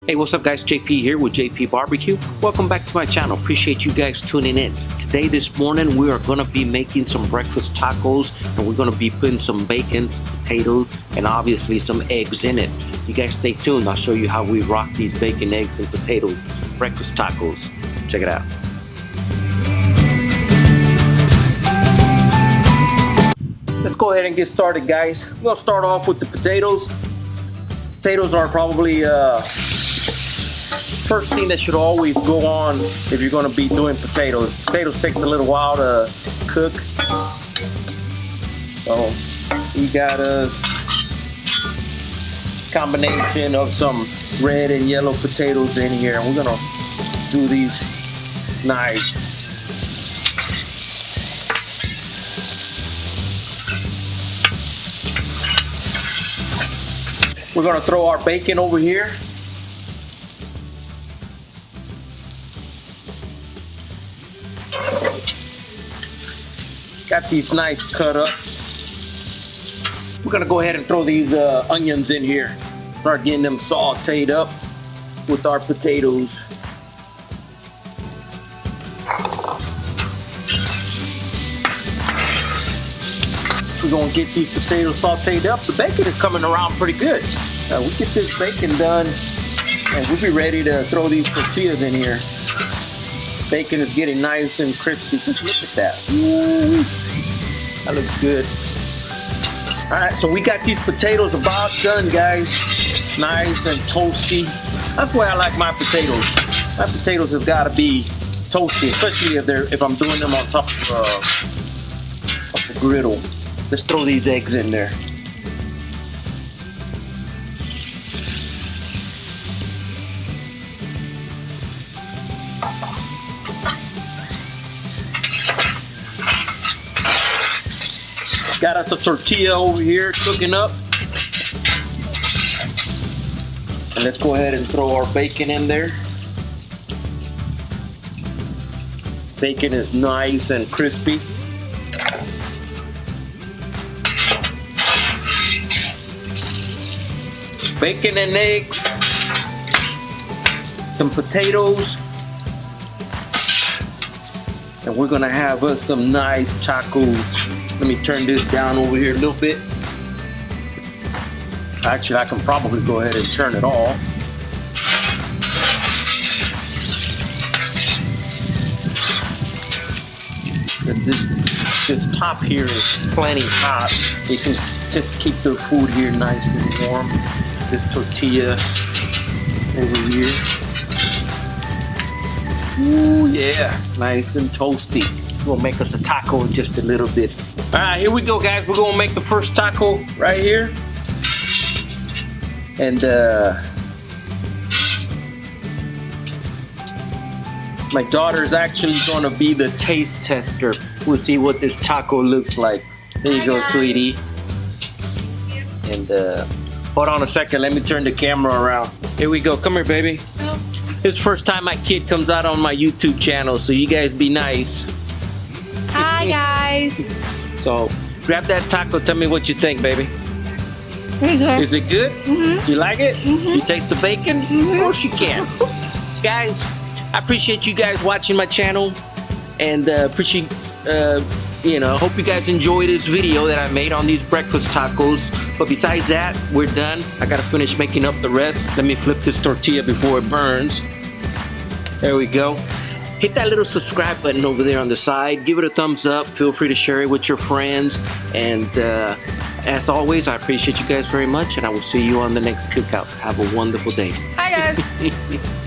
Hey, what's up guys? JP here with J.P.BBQ. Welcome back to my channel. Appreciate you guys tuning in. Today, this morning, we are gonna be making some breakfast tacos, and we're gonna be putting some bacon, potatoes, and obviously some eggs in it. You guys stay tuned. I'll show you how we rock these bacon, eggs, and potatoes breakfast tacos. Check it out. Let's go ahead and get started, guys. We're gonna start off with the potatoes. Potatoes are probably first thing that should always go on if you're going to be doing potatoes. Potatoes takes a little while to cook. So we got a combination of some red and yellow potatoes in here, and we're going to do these nice. We're going to throw our bacon over here. Got these nice cut up. We're gonna go ahead and throw these onions in here. Start getting them sauteed up with our potatoes. We're gonna get these potatoes sauteed up. The bacon is coming around pretty good. We get this bacon done and we'll be ready to throw these tortillas in here. Bacon is getting nice and crispy. Just look at that. Ooh, that looks good. All right, so we got these potatoes about done, guys. Nice and toasty. That's the way I like my potatoes. My potatoes have got to be toasty, especially if I'm doing them on top of the griddle. Let's throw these eggs in there. Got us a tortilla over here cooking up. And let's go ahead and throw our bacon in there. Bacon is nice and crispy. Bacon and eggs. Some potatoes. And we're gonna have us some nice tacos. Let me turn this down over here a little bit. Actually, I can probably go ahead and turn it off. This top here is plenty hot. You can just keep the food here nice and warm. This tortilla over here. Ooh, yeah, nice and toasty. We'll make us a taco in just a little bit. All right, here we go, guys. We're gonna make the first taco right here. And my daughter is actually gonna be the taste tester. We'll see what this taco looks like. There you go, sweetie. And hold on a second, let me turn the camera around. Here we go, come here, baby. Oh. This is the first time my kid comes out on my YouTube channel, so you guys be nice. Hi, guys. So, grab that taco, tell me what you think, baby. Pretty good. Is it good? Mm-hmm. You like it? Mm-hmm. You taste the bacon? Mm-hmm. Of course you can. Guys, I appreciate you guys watching my channel, and appreciate, hope you guys enjoy this video that I made on these breakfast tacos. But besides that, we're done. I gotta finish making up the rest. Let me flip this tortilla before it burns. There we go. Hit that little subscribe button over there on the side. Give it a thumbs up. Feel free to share it with your friends. And as always, I appreciate you guys very much. And I will see you on the next cookout. Have a wonderful day. Hi, guys.